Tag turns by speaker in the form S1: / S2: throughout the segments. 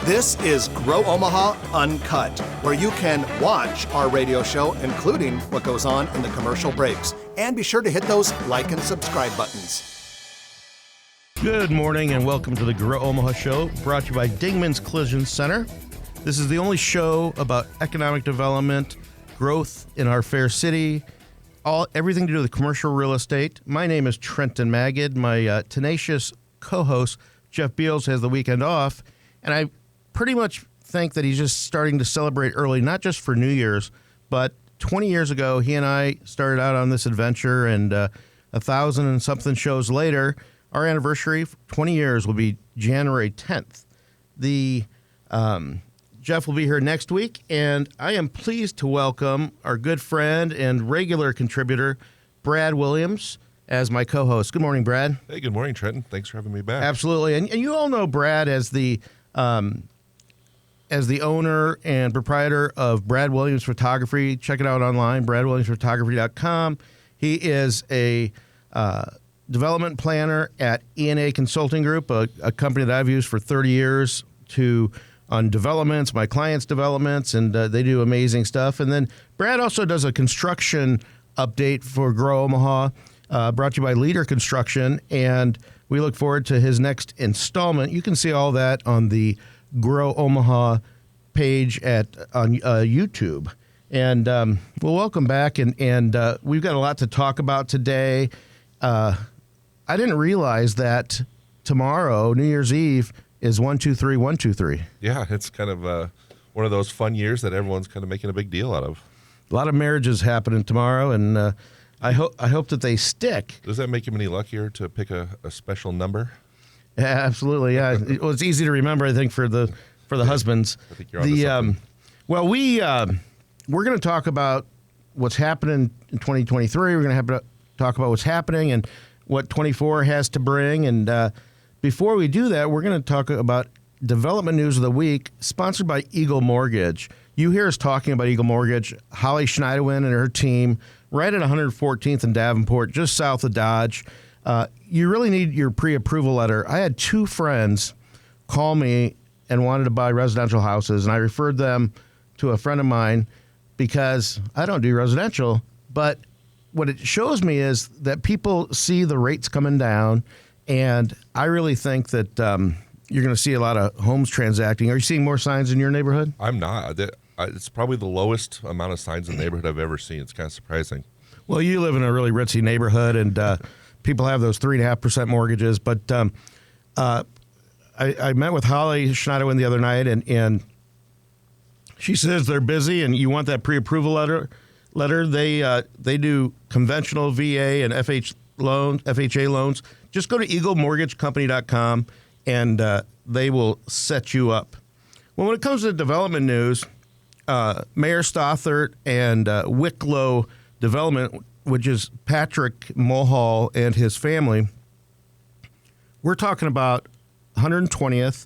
S1: This is Grow Omaha Uncut, where you can watch our radio show, including what goes on in the commercial breaks. And be sure to hit those like and subscribe buttons.
S2: Good morning and welcome to the Grow Omaha Show, brought to you by Dingman's Collision Center. This is the only show about economic development, growth in our fair city, everything to do with commercial real estate. My name is Trenton Magid. My tenacious co-host, Jeff Beals, has the weekend off, and I pretty much think that he's just starting to celebrate early, not just for New Year's, but 20 years ago, he and I started out on this adventure, and 1,000 and something shows later, our anniversary, 20 years, will be January 10th. Jeff will be here next week, and I am pleased to welcome our good friend and regular contributor, Brad Williams, as my co-host. Good morning, Brad.
S3: Hey, good morning, Trenton. Thanks for having me back.
S2: Absolutely. And you all know Brad as the owner and proprietor of Brad Williams Photography. Check it out online, bradwilliamsphotography.com. He is a development planner at E&A Consulting Group, a company that I've used for 30 years on developments, my clients' developments, and they do amazing stuff. And then Brad also does a construction update for Grow Omaha, brought to you by Leader Construction, and we look forward to his next installment. You can see all that on the Grow Omaha page on YouTube. And we'll welcome back, and we've got a lot to talk about today. I didn't realize that tomorrow, New Year's Eve, is 1-2-3-1-2-3.
S3: Yeah, it's kind of one of those fun years that everyone's kind of making a big deal out of.
S2: A lot of marriages happening tomorrow, and I hope that they stick.
S3: Does that make him any luckier to pick a special number?
S2: Yeah, absolutely. Yeah, well, it's easy to remember, I think, for the husbands.
S3: I think you're onto something.
S2: Well, we're going to talk about what's happening in 2023. We're going to talk about what's happening and what 24 has to bring. And before we do that, we're going to talk about development news of the week, sponsored by Eagle Mortgage. You hear us talking about Eagle Mortgage, Holly Schneiderwin and her team, right at 114th and Davenport, just south of Dodge. You really need your pre-approval letter. I had two friends call me and wanted to buy residential houses, and I referred them to a friend of mine because I don't do residential. But what it shows me is that people see the rates coming down, and I really think that you're going to see a lot of homes transacting. Are you seeing more signs in your neighborhood?
S3: I'm not. It's probably the lowest amount of signs in the neighborhood I've ever seen. It's kind of surprising.
S2: Well, you live in a really ritzy neighborhood, and people have those 3.5% mortgages. But I met with Holly Schneiderwin the other night, and she says they're busy, and you want that pre-approval letter. They do conventional VA and FHA loans. Just go to eaglemortgagecompany.com, and they will set you up. Well, when it comes to development news, Mayor Stothert and Wicklow Development, which is Patrick Mulhall and his family, we're talking about 120th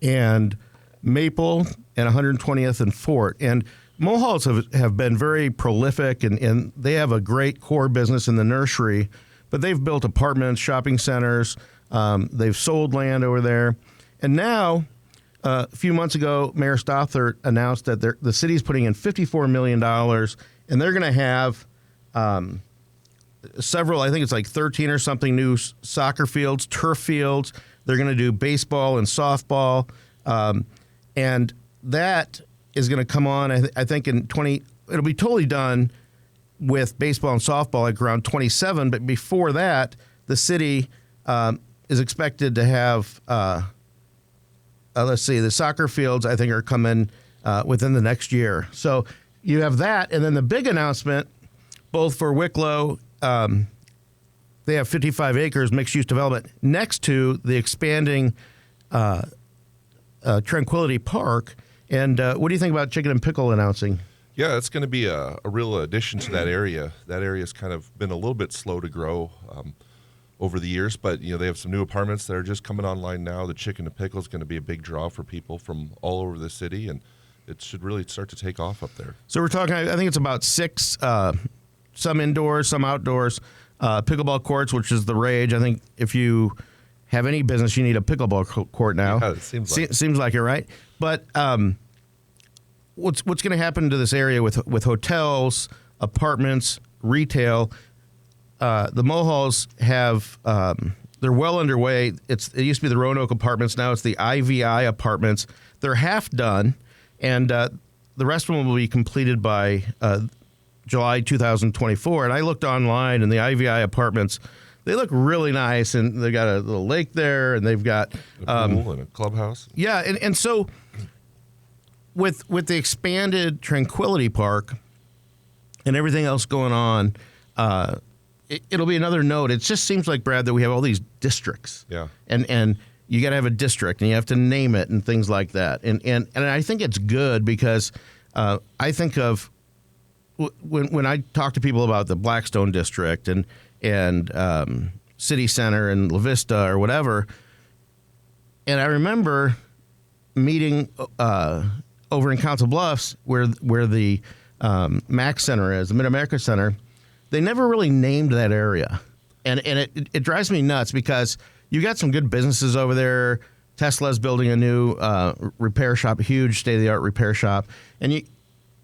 S2: and Maple and 120th and Fort. And Mulhalls have been very prolific, and they have a great core business in the nursery, but they've built apartments, shopping centers, they've sold land over there. And now, a few months ago, Mayor Stothert announced that the city's putting in $54 million, and they're going to have several, I think it's like 13 or something new soccer fields, turf fields. They're going to do baseball and softball. And that is going to come on, I think, it'll be totally done with baseball and softball like around 27. But before that, the city is expected to have, the soccer fields, I think, are coming within the next year. So you have that. And then the big announcement, both for Wicklow, they have 55 acres mixed-use development next to the expanding Tranquility Park. And what do you think about Chicken and Pickle announcing?
S3: Yeah, it's going to be a real addition to that area. That area's kind of been a little bit slow to grow over the years, but they have some new apartments that are just coming online now. The Chicken and Pickle is going to be a big draw for people from all over the city, and it should really start to take off up there.
S2: So we're talking, I think it's about 6, some indoors, some outdoors, pickleball courts, which is the rage. I think if you have any business, you need a pickleball court now.
S3: Yeah, it seems
S2: like it, right? But what's going to happen to this area with hotels, apartments, retail? The Mohalls have they're well underway. It used to be the Roanoke Apartments. Now it's the IVI Apartments. They're half done, and the rest of them will be completed by July 2024. And I looked online, and the IVI Apartments, they look really nice, and they've got a little lake there, and they've got
S3: a pool and a clubhouse.
S2: Yeah, and so with the expanded Tranquility Park and everything else going on, it'll be another node. It just seems like, Brad, that we have all these districts.
S3: Yeah.
S2: And you got to have a district, and you have to name it and things like that. And I think it's good because I think of when I talk to people about the Blackstone district and City Center and La Vista or whatever, and I remember meeting over in Council Bluffs where the MAC Center is, the Mid-America Center. They never really named that area, and it drives me nuts because you got some good businesses over there. Tesla's building a new repair shop, a huge state-of-the-art repair shop, and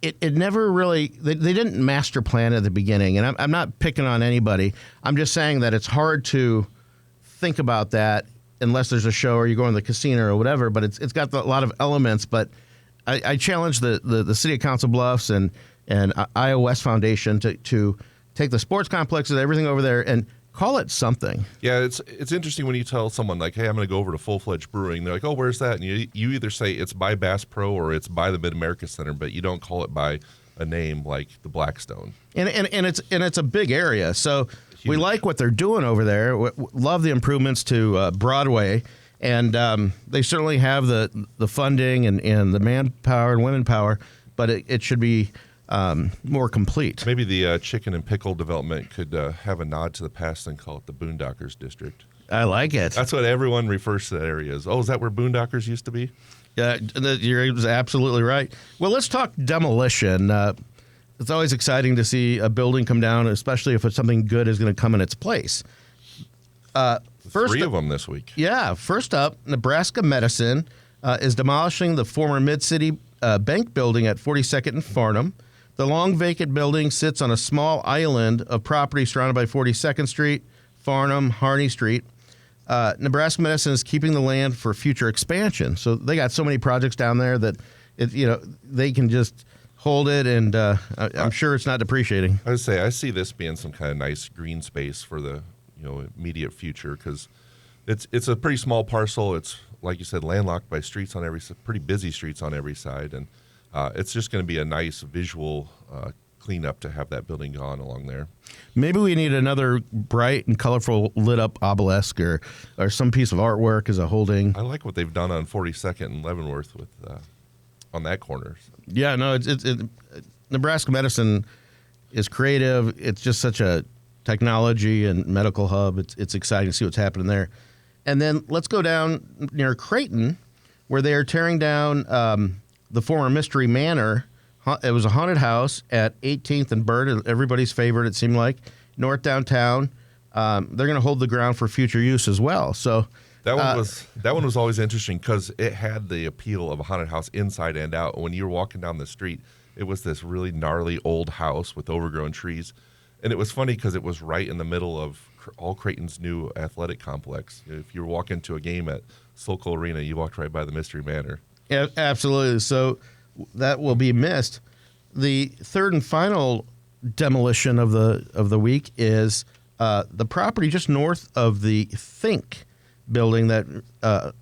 S2: it never really they didn't master plan at the beginning. And I'm not picking on anybody. I'm just saying that it's hard to think about that unless there's a show or you go in the casino or whatever. But it's got a lot of elements. But I challenge the City of Council Bluffs and Iowa West Foundation to take the sports complexes, everything over there, and call it something.
S3: Yeah, it's interesting when you tell someone, like, hey, I'm going to go over to Full Fledged Brewing. They're like, oh, where's that? And you either say it's by Bass Pro or it's by the Mid-America Center, but you don't call it by a name like the Blackstone.
S2: And it's a big area. So we like what they're doing over there. Love the improvements to Broadway. And they certainly have the funding and the manpower and women power, but it should be more complete.
S3: Maybe the chicken and pickle development could have a nod to the past and call it the Boondockers District.
S2: I like it.
S3: That's what everyone refers to that area as. Oh, is that where Boondockers used to be?
S2: Yeah, you're absolutely right. Well, let's talk demolition. It's always exciting to see a building come down, especially if something good is going to come in its place.
S3: Three of them this week.
S2: Yeah. First up, Nebraska Medicine is demolishing the former Mid-City Bank building at 42nd and Farnham. The long vacant building sits on a small island of property surrounded by 42nd Street, Farnham, Harney Street. Nebraska Medicine is keeping the land for future expansion. So they got so many projects down there that they can just hold it, and I'm sure it's not depreciating.
S3: I would say I see this being some kind of nice green space for the immediate future because it's a pretty small parcel. It's, like you said, landlocked by streets on pretty busy streets on every side, and it's just going to be a nice visual cleanup to have that building gone along there.
S2: Maybe we need another bright and colorful lit up obelisk or some piece of artwork as a holding.
S3: I like what they've done on 42nd and Leavenworth with on that corner.
S2: Yeah, no, it's Nebraska Medicine is creative. It's just such a technology and medical hub. It's exciting to see what's happening there. And then let's go down near Creighton, where they are tearing down the former Mystery Manor. It was a haunted house at 18th and Bird, everybody's favorite, it seemed like, north downtown. They're going to hold the ground for future use as well. So
S3: that one was always interesting because it had the appeal of a haunted house inside and out. When you were walking down the street, it was this really gnarly old house with overgrown trees. And it was funny because it was right in the middle of all Creighton's new athletic complex. If you were walking to a game at Sokol Arena, you walked right by the Mystery Manor.
S2: Yeah, absolutely. So that will be missed. The third and final demolition of the week is the property just north of the Think building, that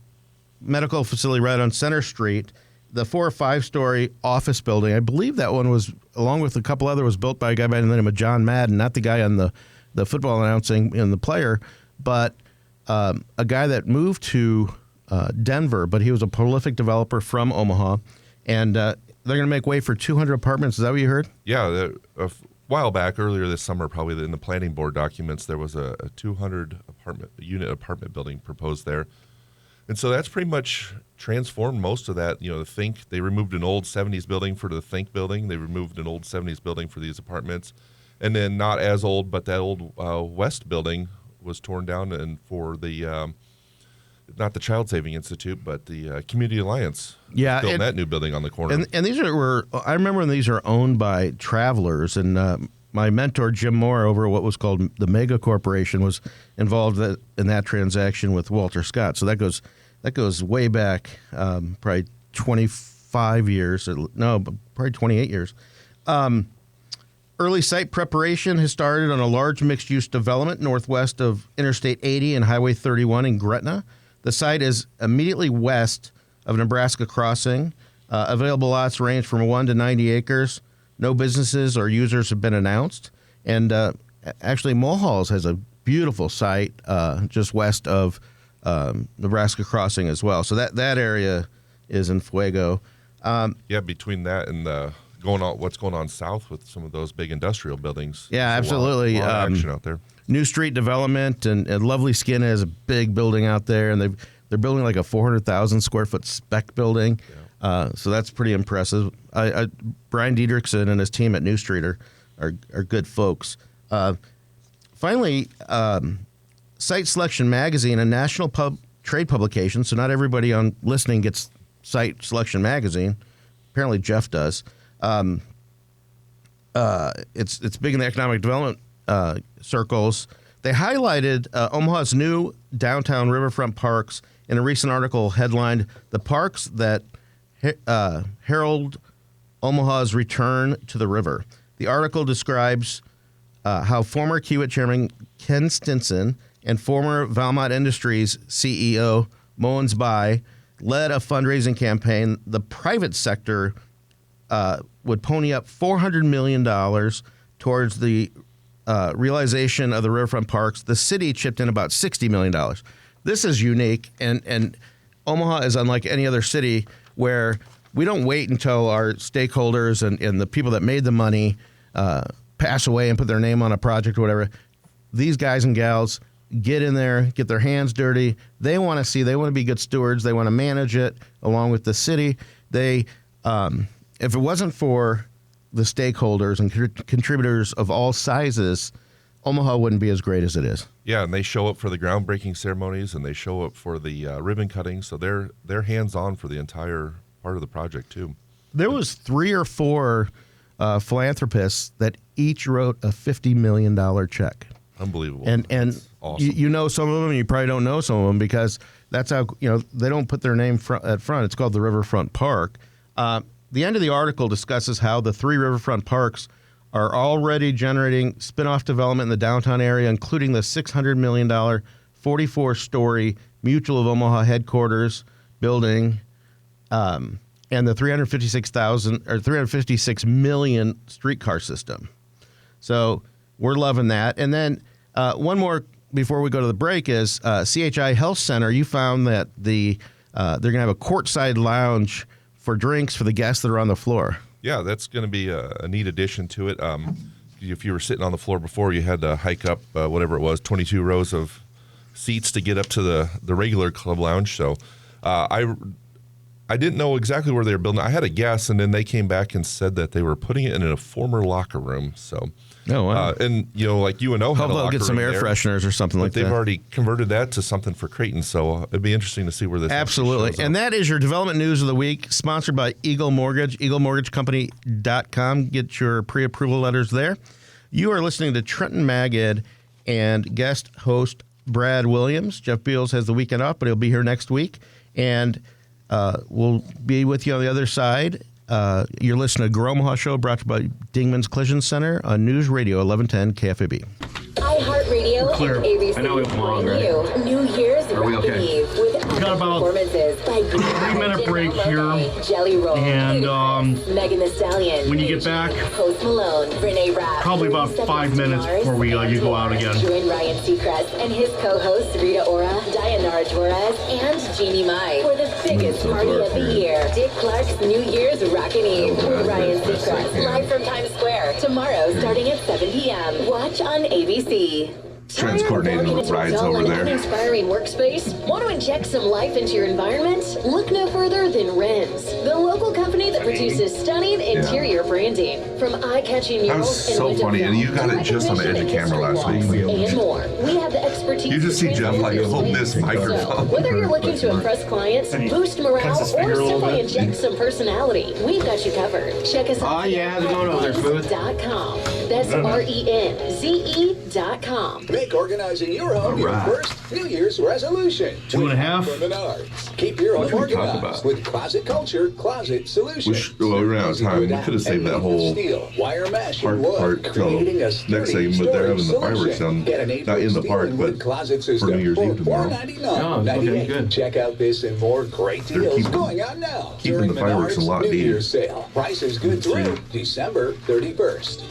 S2: medical facility right on Center Street. The 4 or 5 story office building. I believe that one was, along with a couple other, was built by a guy by the name of John Madden, not the guy on the football announcing and the player, but a guy that moved to Denver, but he was a prolific developer from Omaha, and they're going to make way for 200 apartments. Is that what you heard?
S3: Yeah, a while back, earlier this summer, probably in the planning board documents, there was a 200 unit apartment building proposed there. And so that's pretty much transformed most of that. The Think, they removed an old 70s building for the Think building. They removed an old 70s building for these apartments. And then not as old, but that old West building was torn down and for the not the Child Saving Institute, but the Community Alliance.
S2: Yeah,
S3: building that new building on the corner.
S2: And these I remember when these are owned by travelers, and my mentor Jim Moore over at what was called the Mega Corporation was involved in that transaction with Walter Scott. So that goes way back, probably 25 years. No, probably 28 years. Early site preparation has started on a large mixed-use development northwest of Interstate 80 and Highway 31 in Gretna. The site is immediately west of Nebraska Crossing. Available lots range from 1 to 90 acres. No businesses or users have been announced. And actually, Mulhall's has a beautiful site just west of Nebraska Crossing as well. So that area is in fuego.
S3: Between that and what's going on south with some of those big industrial buildings.
S2: Yeah, absolutely.
S3: A lot of action out there.
S2: New Street Development and Lovely Skin has a big building out there, and they're building like a 400,000 square foot spec building. Yeah. So that's pretty impressive. Brian Diedrichson and his team at New Street are good folks. Finally, Site Selection Magazine, a national trade publication, so not everybody on listening gets Site Selection Magazine. Apparently Jeff does. It's big in the economic development circles. They highlighted Omaha's new downtown riverfront parks in a recent article headlined "The Parks That Herald Omaha's Return to the River." The article describes how former Kiewit chairman Ken Stinson and former Valmont Industries CEO Moens Bai led a fundraising campaign. The private sector would pony up $400 million towards the realization of the riverfront parks. The city chipped in about $60 million. This is unique, and Omaha is unlike any other city where we don't wait until our stakeholders and the people that made the money pass away and put their name on a project or whatever. These guys and gals get in there, get their hands dirty. They want to be good stewards. They want to manage it along with the city. If it wasn't for the stakeholders and contributors of all sizes, Omaha wouldn't be as great as it is.
S3: Yeah, and they show up for the groundbreaking ceremonies, and they show up for the ribbon cutting, so they're hands-on for the entire part of the project, too.
S2: There was 3 or 4 philanthropists that each wrote a $50 million check.
S3: Unbelievable.
S2: And
S3: awesome.
S2: You know some of them, and you probably don't know some of them because that's how, they don't put their name at front. It's called the Riverfront Park. The end of the article discusses how the 3 riverfront parks are already generating spin-off development in the downtown area, including the $600 million, 44-story Mutual of Omaha headquarters building, and the $356 million streetcar system. So we're loving that. And then one more before we go to the break is CHI Health Center. You found that they're going to have a courtside lounge for drinks for the guests that are on the floor.
S3: Yeah, that's going to be a neat addition to it. If you were sitting on the floor before, you had to hike up whatever it was, 22 rows of seats to get up to the regular club lounge. So I didn't know exactly where they were building. I had a guess, and then they came back and said that they were putting it in a former locker room. So,
S2: oh wow!
S3: And like UNO had a locker room.
S2: Get some air fresheners or something like that.
S3: They've already converted that to something for Creighton. So it'd be interesting to see where this
S2: absolutely. And that is your development news of the week, sponsored by Eagle Mortgage, EagleMortgageCompany.com. Get your pre-approval letters there. You are listening to Trenton Magid and guest host Brad Williams. Jeff Beals has the weekend off, but he'll be here next week. And we'll be with you on the other side. You're listening to Grow Omaha Show, brought to you by Dingman's Collision Center on News Radio 1110 KFAB.
S4: iHeartRadio and ABC.
S5: I know we're wrong, right?
S4: New Year's
S5: Are we okay?
S4: Eve with
S5: We got about
S4: performances by
S5: 3-minute break here.
S4: Jelly Roll,
S5: And
S4: Megan Thee Stallion.
S5: when you get back,
S4: Post Malone, Renee Rapp,
S5: probably about 5 minutes before you go out again.
S4: Join Ryan Seacrest and his co-hosts Rita Ora, Diana Torres, and Jeannie Mai for the biggest party of the year. Dick Clark's New Year's Rockin' Eve with Ryan Seacrest live from Times Square tomorrow starting at 7 p.m. Watch on ABC.
S6: Trans-coordinating rides over there.
S4: Inspiring workspace? Want to inject some life into your environment? Look no further than Wren's, the local company that produces stunning interior branding. From eye-catching
S6: That
S4: murals
S6: was
S4: and
S6: so
S4: window
S6: funny, and you
S4: films
S6: got it just on the edge of camera last week.
S4: and more. We have the expertise.
S6: You just see Jeff like holding this microphone.
S4: So, whether you're looking to impress clients, boost morale, or simply inject some personality, we've got you covered. Check us out.
S7: Oh yeah, how's it going over there, Smooth?
S4: .com. That's RENZE.com.
S8: Make organizing your home your first New Year's resolution.
S5: 2.5.
S8: For Menards. Keep your home
S6: What should we talk
S8: organized
S6: about?
S8: with Closet Culture Closet Solutions.
S6: We ran out of time. We could have saved that whole
S8: steel, wire mesh,
S6: part
S8: and wood,
S6: till
S8: creating a
S6: next
S8: sturdy
S6: segment, but they're having the
S8: storage
S6: fireworks
S8: solution.
S6: down,
S8: Get an
S6: not in the
S8: steel
S6: park,
S8: and
S6: but
S8: wood closet
S6: for
S8: system
S6: New Year's Eve tomorrow.
S8: $499.98.
S7: good.
S8: Check out this and more great
S6: They're
S8: deals
S6: keeping-
S8: going on now
S6: keeping
S8: during
S6: the fireworks a
S8: Menards
S6: lot
S8: New
S6: neat.
S8: Year's sale. Prices good through December 31st.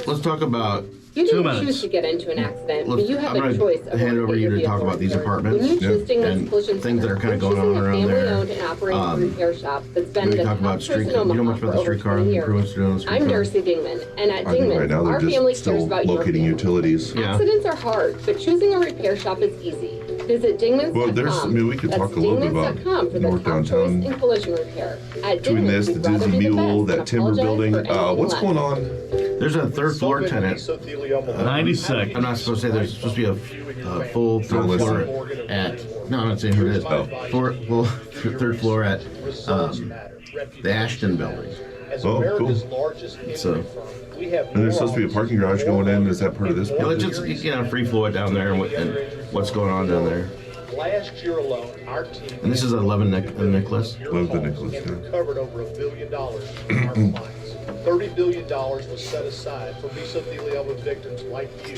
S7: Let's talk about.
S9: You
S5: 2
S9: didn't
S5: minutes.
S9: choose to get into an accident,
S7: Let's-
S9: but you have
S7: I'm
S9: a
S7: gonna
S9: choice of
S7: hand
S9: where
S7: over
S9: get
S7: you
S9: your
S7: to talk
S9: vehicle
S7: about these
S9: repaired.
S7: apartments.
S9: When you
S6: Yeah.
S9: choose Dingman's
S7: And
S9: Collision
S7: things that are
S9: Center,
S7: kinda going
S9: you're
S7: on
S9: choosing a
S7: around there.
S9: family-owned and operated repair shop that's been
S7: We
S9: the
S7: talk
S9: top
S7: about
S9: choice
S7: street.
S9: in
S7: You know
S9: Omaha
S7: much about
S9: for
S7: the
S9: over
S7: streetcar
S9: 20 years.
S7: improvements doing the streetcar.
S9: I'm Darcy Dingman, and at
S6: I think
S9: Dingman,
S6: right now
S9: our
S6: they're
S9: family
S6: just
S9: cares
S6: still
S9: about your
S6: locating
S9: family.
S6: utilities.
S7: Yeah.
S9: Accidents are hard, but choosing a repair shop is easy. Visit Dingmans.com.
S6: Well, there's- I mean, we could
S9: That's
S6: talk a little bit about
S9: Dingmans.com for the
S6: North
S9: top choice
S6: Downtown.
S9: in collision repair. At
S6: Between
S9: Dingmans,
S6: this, the
S9: we'd rather
S6: Disney
S9: do the
S6: Mule,
S9: best
S6: that
S9: and
S6: timber
S9: apologize
S6: building.
S9: for anything
S6: What's
S9: less.
S6: going on?
S7: There's a third floor tenant.
S5: 96.
S7: I'm not supposed to say there's supposed to be a full third
S6: listen.
S7: floor at. No, I'm not saying who it is.
S6: Oh.
S7: Third floor at the Ashton building.
S6: Oh, cool.
S7: So
S6: And there's supposed to be a parking garage going in. Is that part of this
S7: yeah, let's
S6: project?
S7: just free flow it down there and what's going on down there.
S10: Last year alone, our team
S7: And this is 11 Nicholas.
S6: Love the Nicholas,
S10: and
S6: yeah.
S10: recovered over $1 billion from our clients. $30 billion was set aside for mesothelioma victims like you.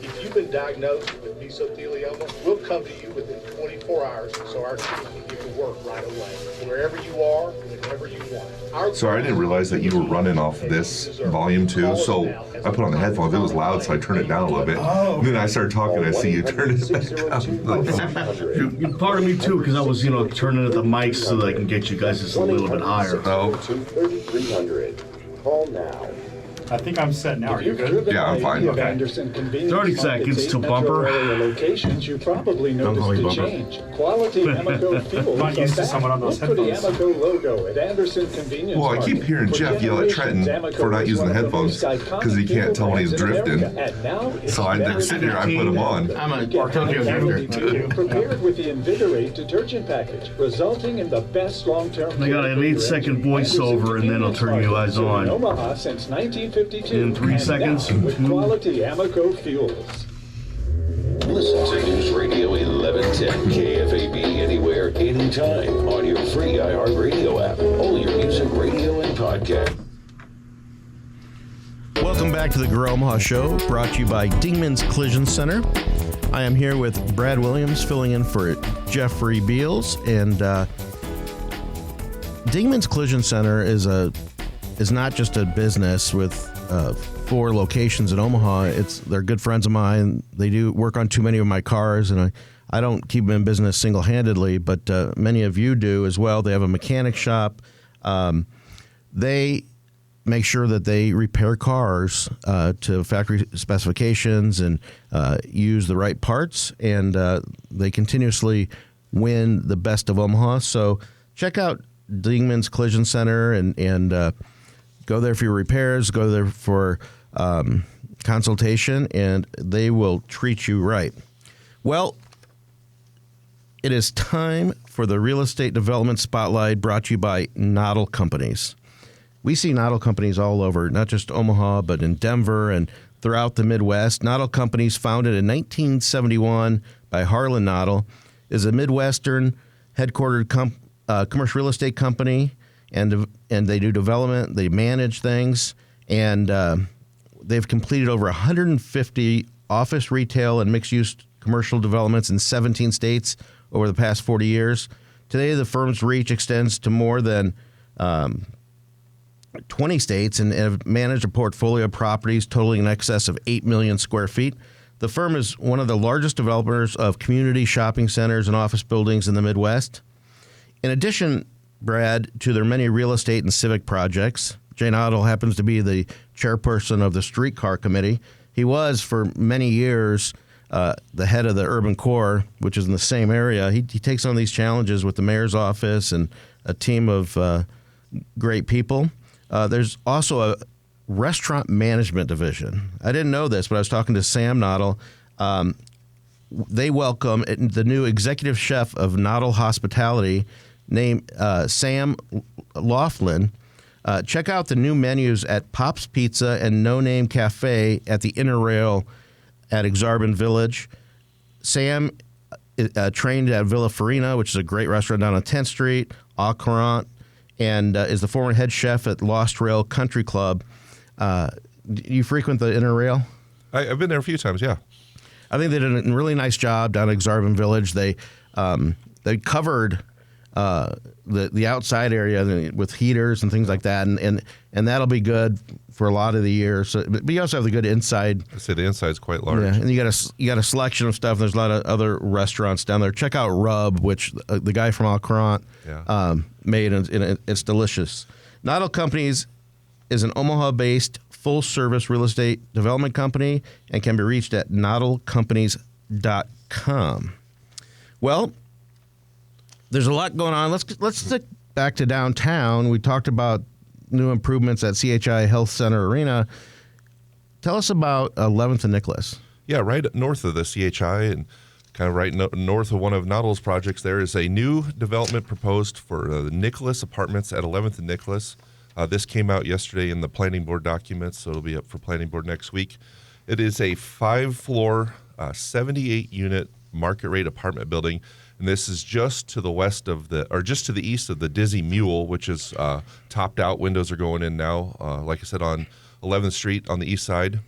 S10: If you've been diagnosed with mesothelioma, we'll come to you within 24 hours so our team can get to work right away. Wherever you are, whenever you want.
S6: Sorry, I didn't realize that you were running off this volume too. So I put on the headphones. It was loud, so I turned it down a little bit. And then I started talking. I see you turn it back up.
S5: You part of me too, because I was, turning at the mics so that I can get you guys just a little bit higher.
S6: Oh,
S8: 3300. Call now.
S10: I think I'm set now. Are you good?
S6: yeah, I'm fine.
S10: Okay.
S5: 30 seconds to bumper.
S8: Locations, you probably
S7: Don't call me
S8: noticed a
S7: bumper.
S8: change. Quality Amoco fuel.
S10: Not used to someone on those
S8: Look for the
S10: headphones.
S8: Amoco logo at Anderson Convenience
S6: Well, I keep
S8: Market.
S6: hearing
S8: For
S6: Jeff yell at
S8: generations,
S6: Trenton
S8: Amoco
S6: for not
S8: is
S6: using
S8: one
S6: the
S8: of the
S6: headphones
S8: most iconic
S6: 'cause he can't
S8: fuel
S6: tell when he's
S8: brands in
S6: drifting.
S8: America. And now it's
S6: So they're
S8: better
S6: sitting here. I
S8: than
S6: put them on.
S7: I'm a
S8: Get
S7: Tokyo
S8: high-quality
S7: drifter.
S8: fuel prepared with the Invigorate detergent package, resulting in the best long-term.
S5: I got an 8-second voiceover, and then I'll turn you guys on.
S8: In Omaha since 1952.
S5: In 3
S8: and
S5: seconds,
S8: now with
S5: 2.
S8: quality Amoco fuels.
S11: Listen to News Radio 1110 KFAB anywhere, anytime on your free iHeartRadio app. All your music, radio, and podcast.
S2: Welcome back to the Grow Omaha Show, brought to you by Dingman's Collision Center. I am here with Brad Williams, filling in for Jeffrey Beals, and Dingman's Collision Center is not just a business with 4 locations in Omaha. They're good friends of mine. They do work on too many of my cars, and I don't keep them in business single-handedly, but many of you do as well. They have a mechanic shop. They make sure that they repair cars to factory specifications and use the right parts, and they continuously win the best of Omaha. So check out Dingman's Collision Center and go there for your repairs, go there for consultation, and they will treat you right. Well, it is time for the Real Estate Development Spotlight, brought to you by Noddle Companies. We see Noddle Companies all over, not just Omaha, but in Denver and throughout the Midwest. Noddle Companies, founded in 1971 by Harlan Noddle, is a Midwestern headquartered commercial real estate company, and they do development, they manage things, and they've completed over 150 office, retail, and mixed-use commercial developments in 17 states over the past 40 years. Today, the firm's reach extends to more than 20 states and have managed a portfolio of properties totaling in excess of 8 million square feet. The firm is one of the largest developers of community shopping centers and office buildings in the Midwest. In addition, Brad, to their many real estate and civic projects, Jay Noddle happens to be the chairperson of the streetcar committee. He was for many years the head of the urban core, which is in the same area. He takes on these challenges with the mayor's office and a team of great people. There's also a restaurant management division. I didn't know this, but I was talking to Sam Noddle. They welcome the new executive chef of Noddle Hospitality, named Sam Laughlin. Check out the new menus at Pop's Pizza and No Name Cafe at the Inner Rail at Exarban Village. Sam trained at Villa Farina, which is a great restaurant down on 10th Street, Au Courant, and is the former head chef at Lost Rail Country Club. Do you frequent the Inner Rail?
S3: I've been there a few times, yeah.
S2: I think they did a really nice job down at Exarban Village. They covered the outside area with heaters and things like that, and that'll be good for a lot of the year. So, but you also have the good inside.
S3: I say the inside's quite large.
S2: Yeah, and you got a selection of stuff. There's a lot of other restaurants down there. Check out Rub, which the guy from Au Courant made, and it's delicious. Noddle Companies is an Omaha-based full-service real estate development company and can be reached at noddlecompanies.com. Well, there's a lot going on. Let's stick back to downtown. We talked about new improvements at CHI Health Center Arena. Tell us about 11th and Nicholas.
S3: Yeah, right north of the CHI and kind of right north of one of Noddle's projects, there is a new development proposed for the Nicholas Apartments at 11th and Nicholas. This came out yesterday in the planning board documents, so it'll be up for planning board next week. It is a 5-floor, 78-unit market rate apartment building, and this is just to the just to the east of the Dizzy Mule, which is topped out. Windows are going in now, like I said, on 11th Street on the east side.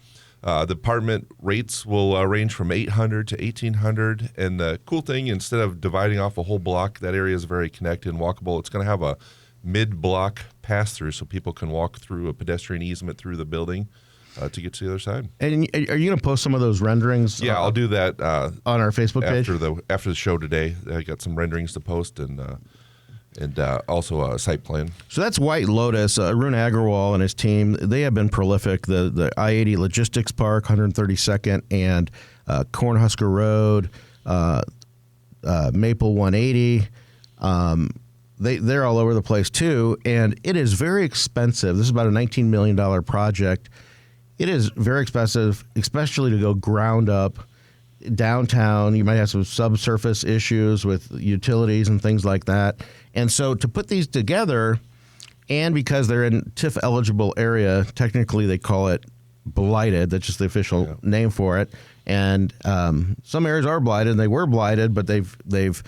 S3: The apartment rates will range from $800 to $1,800, and the cool thing, instead of dividing off a whole block, that area is very connected and walkable. It's going to have a mid-block pass-through so people can walk through a pedestrian easement through the building to get to the other side.
S2: And are you going to post some of those renderings?
S3: Yeah, I'll do that
S2: on our Facebook page
S3: after the show today. I got some renderings to post and also a site plan.
S2: So that's White Lotus. Arun Agarwal and his team, they have been prolific. The I-80 Logistics Park, 132nd, and Cornhusker Road, Maple 180. They're all over the place too, and it is very expensive. This is about a $19 million project. It is very expensive, especially to go ground up downtown. You might have some subsurface issues with utilities and things like that. And so to put these together, and because they're in TIF-eligible area, technically they call it blighted. That's just the official name for it. And some areas are blighted, and they were blighted, but they've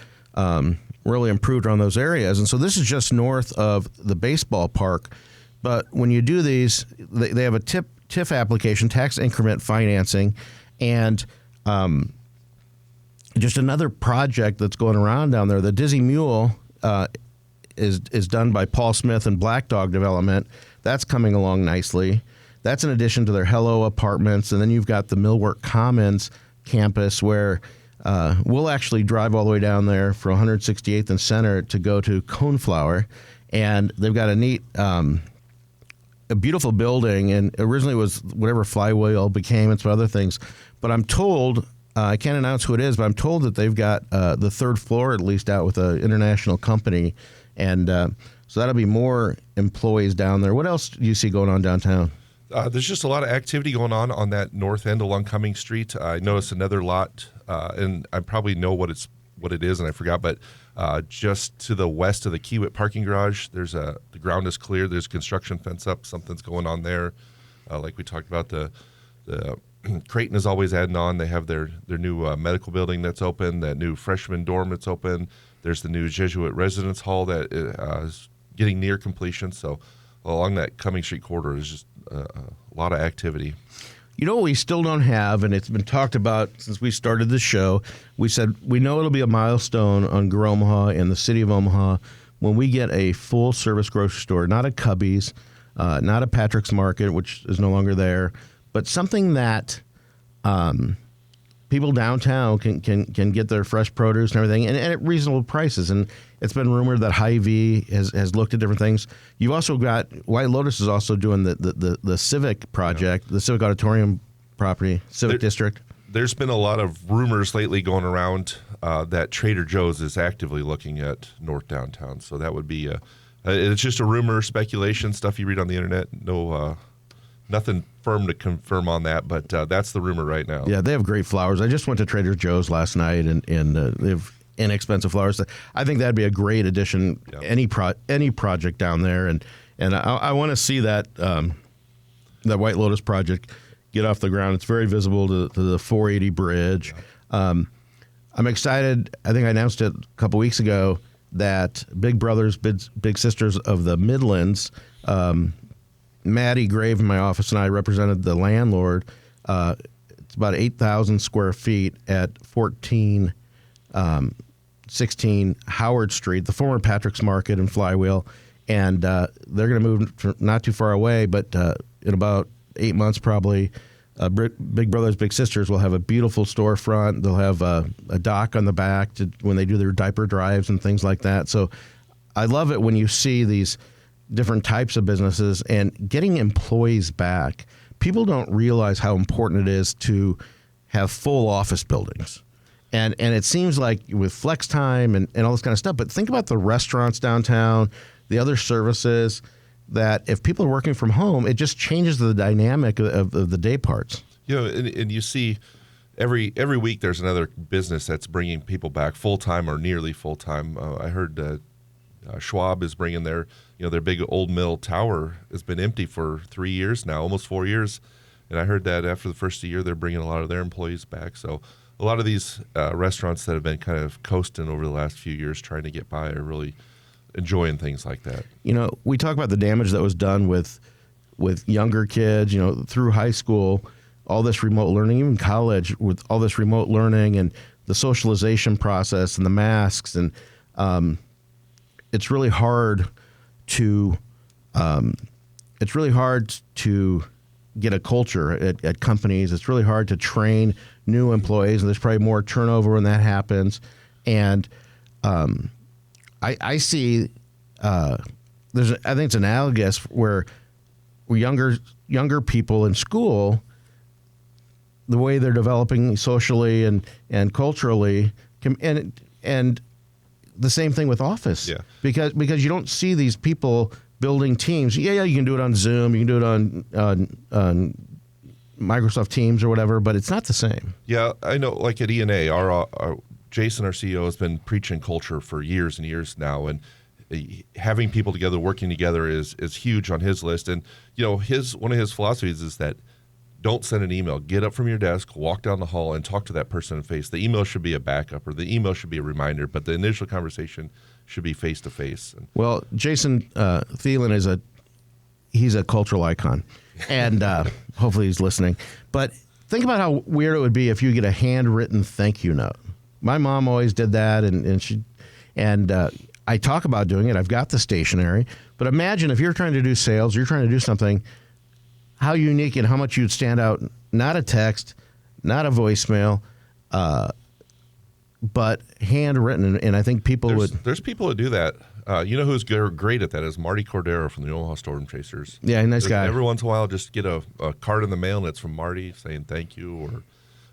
S2: really improved on those areas. And so this is just north of the baseball park. But when you do these, they have a TIF application, tax increment financing, and just another project that's going around down there. The Dizzy Mule is done by Paul Smith and Black Dog Development. That's coming along nicely. That's in addition to their Hello Apartments. And then you've got the Millwork Commons campus where we'll actually drive all the way down there from 168th and Center to go to Coneflower. And they've got a neat, a beautiful building. And originally it was whatever Flywheel became and some other things. But I'm told, I can't announce who it is, but I'm told that they've got the third floor at least out with an international company. And so that'll be more employees down there. What else do you see going on downtown?
S3: There's just a lot of activity going on that north end along Cumming Street. I noticed another lot, and I probably know what it is, and I forgot, but just to the west of the Kiewit parking garage, the ground is clear. There's construction fence up. Something's going on there. Like we talked about, the Creighton is always adding on. They have their new medical building that's open, that new freshman dorm that's open. There's the new Jesuit residence hall that is getting near completion. So along that Cumming Street corridor is just a lot of activity.
S2: You know what we still don't have, and it's been talked about since we started the show. We said we know it'll be a milestone on Grow Omaha and the city of Omaha when we get a full-service grocery store, not a Cubby's, not a Patrick's Market, which is no longer there, but something that people downtown can get their fresh produce and everything, and at reasonable prices. And it's been rumored that Hy-Vee has looked at different things. You've also got White Lotus is also doing the Civic project, the Civic Auditorium property, Civic District.
S3: There's been a lot of rumors lately going around that Trader Joe's is actively looking at North Downtown. So that would be it's just a rumor, speculation, stuff you read on the internet. No, nothing firm to confirm on that, but that's the rumor right now.
S2: Yeah, they have great flowers. I just went to Trader Joe's last night, and they have inexpensive flowers. I think that'd be a great addition. Yep. Any project down there, and I want to see that that White Lotus project get off the ground. It's very visible to the 480 bridge. Yeah. I'm excited. I think I announced it a couple weeks ago that Big Brothers, Big Sisters of the Midlands, Maddie Grave in my office and I represented the landlord. It's about 8,000 square feet at 1416 Howard Street, the former Patrick's Market in Flywheel. And they're going to move not too far away, but in about 8 months probably, Big Brothers, Big Sisters will have a beautiful storefront. They'll have a dock on the back when they do their diaper drives and things like that. So I love it when you see these different types of businesses and getting employees back. People don't realize how important it is to have full office buildings. And it seems like with flex time and all this kind of stuff, but think about the restaurants downtown, the other services, that if people are working from home, it just changes the dynamic of the day parts.
S3: You know, and you see every week there's another business that's bringing people back full-time or nearly full-time. I heard Schwab is bringing their big old mill tower has been empty for 3 years now, almost 4 years. And I heard that after the first year, they're bringing a lot of their employees back. So a lot of these restaurants that have been kind of coasting over the last few years trying to get by are really enjoying things like that.
S2: You know, we talk about the damage that was done with younger kids, through high school, all this remote learning, even college with all this remote learning and the socialization process and the masks. And it's really hard to get a culture at companies. It's really hard to train new employees, and there's probably more turnover when that happens. And I see I think it's analogous where younger people in school, the way they're developing socially and culturally, and the same thing with office.
S3: Yeah.
S2: Because you don't see these people building teams. Yeah, you can do it on Zoom, you can do it on Microsoft Teams or whatever, but it's not the same.
S3: Yeah, I know. Like at ENA, our Jason, our CEO, has been preaching culture for years and years now, and having people together, working together is huge on his list. And one of his philosophies is that don't send an email. Get up from your desk, walk down the hall, and talk to that person in face. The email should be a backup, or the email should be a reminder, but the initial conversation should be face to face.
S2: Well, Jason Thielen he's a cultural icon, and hopefully he's listening. But think about how weird it would be if you get a handwritten thank you note. My mom always did that, and I talk about doing it. I've got the stationery, but imagine if you're trying to do sales, you're trying to do something, how unique and how much you'd stand out. Not a text, not a voicemail, but handwritten. And I think
S3: there's people who do that. Who's great at that is Marty Cordero from the Omaha Storm Chasers.
S2: Yeah, nice guy.
S3: Every once in a while, just get a card in the mail and it's from Marty saying thank you,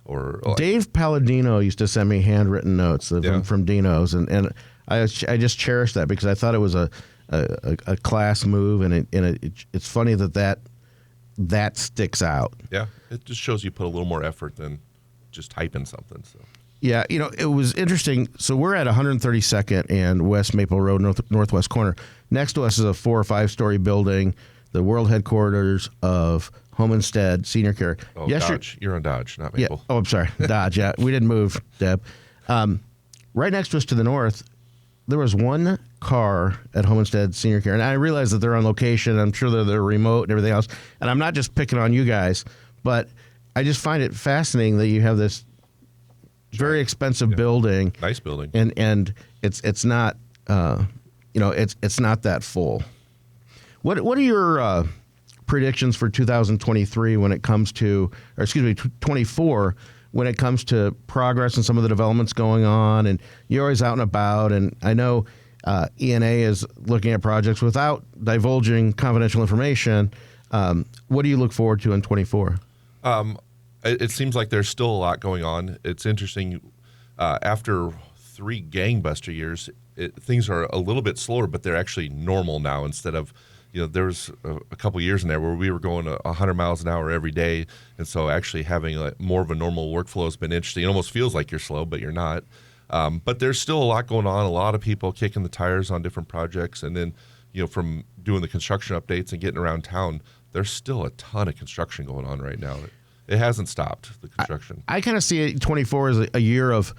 S3: or
S2: Dave Palladino used to send me handwritten notes from Dino's, and I just cherished that because I thought it was a class move, and it's funny that sticks out.
S3: Yeah, it just shows you put a little more effort than just typing something. So.
S2: Yeah, it was interesting. So we're at 132nd and West Maple Road, northwest corner. Next to us is a 4 or 5 story building, the world headquarters of Home Instead Senior Care.
S3: Oh, Dodge. You're on Dodge, not Maple.
S2: Yeah. Oh, I'm sorry. Dodge, yeah. We didn't move, Deb. Right next to us to the north, there was one car at Home Instead Senior Care. And I realize that they're on location. I'm sure they're remote and everything else. And I'm not just picking on you guys, but I just find it fascinating that you have this very expensive building.
S3: Nice building.
S2: And it's not, it's not that full. What are your predictions for 2023 when it comes to, 24, when it comes to progress and some of the developments going on, and you're always out and about. And I know ENA is looking at projects without divulging confidential information. What do you look forward to in 24?
S3: It seems like there's still a lot going on. It's interesting. After 3 gangbuster years, things are a little bit slower, but they're actually normal now instead of, there was a couple years in there where we were going 100 miles an hour every day. And so actually having more of a normal workflow has been interesting. It almost feels like you're slow, but you're not. But there's still a lot going on, a lot of people kicking the tires on different projects. And then, from doing the construction updates and getting around town, there's still a ton of construction going on right now. It hasn't stopped, the construction.
S2: I kind of see 24 as a year of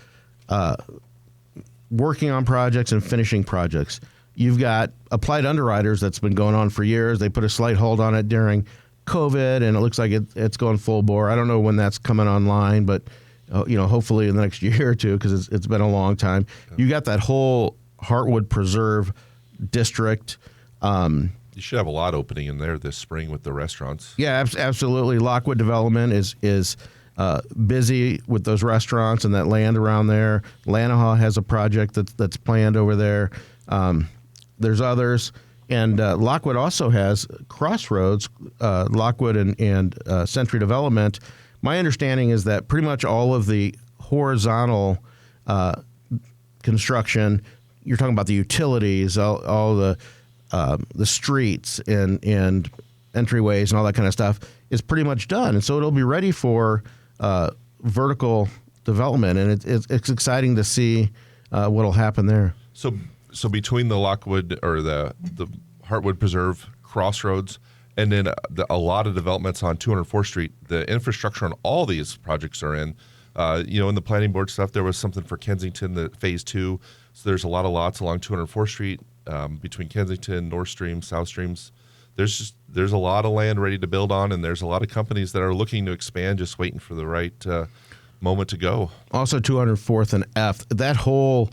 S2: working on projects and finishing projects. You've got applied underwriters that's been going on for years. They put a slight hold on it during COVID, and it looks like it's going full bore. I don't know when that's coming online, but hopefully in the next year or two, because it's been a long time. Yeah. You got that whole Heartwood Preserve district.
S3: You should have a lot opening in there this spring with the restaurants.
S2: Yeah, absolutely. Lockwood Development is busy with those restaurants and that land around there. Lanahaw has a project that's planned over there. There's others. And Lockwood also has Crossroads, Lockwood and Century Development. My understanding is that pretty much all of the horizontal construction, you're talking about the utilities, all the streets and entryways and all that kind of stuff is pretty much done. And so it'll be ready for vertical development. And it's exciting to see what'll happen there.
S3: So between the Lockwood or the Heartwood Preserve, Crossroads, and then a lot of developments on 204th Street, the infrastructure on all these projects are in. In the planning board stuff, there was something for Kensington, the phase 2. So there's a lot of lots along 204th Street between Kensington, North Stream, South Streams. There's a lot of land ready to build on, and there's a lot of companies that are looking to expand, just waiting for the right moment to go.
S2: Also 204th and F. That whole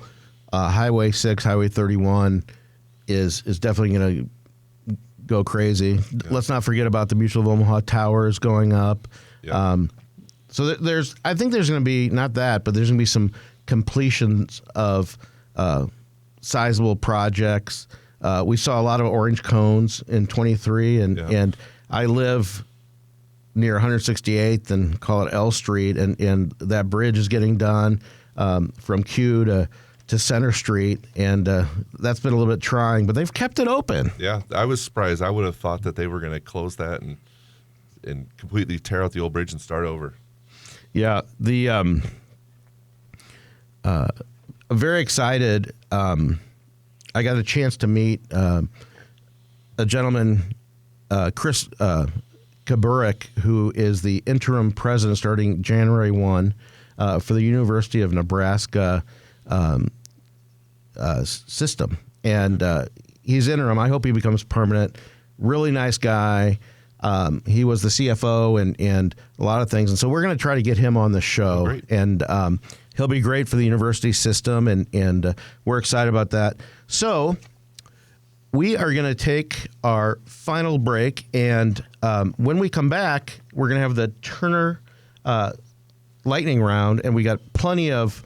S2: Highway 6, Highway 31 is definitely going to go crazy. Yeah. Let's not forget about the Mutual of Omaha towers going up. Yeah. So I think there's going to be, not that, but there's going to be some completions of sizable projects. We saw a lot of orange cones in 23, and I live near 168th and call it L Street, and that bridge is getting done from Q to Center Street, and that's been a little bit trying, but they've kept it open.
S3: Yeah, I was surprised. I would have thought that they were going to close that and completely tear out the old bridge and start over.
S2: Yeah, I'm very excited. I got a chance to meet a gentleman, Chris Kaburek, who is the interim president starting January 1 for the University of Nebraska system. And he's interim. I hope he becomes permanent. Really nice guy. He was the CFO and a lot of things. And so we're going to try to get him on the show.
S3: Great.
S2: And he'll be great for the university system, and we're excited about that. So we are going to take our final break, and when we come back, we're going to have the Turner lightning round, and we got plenty of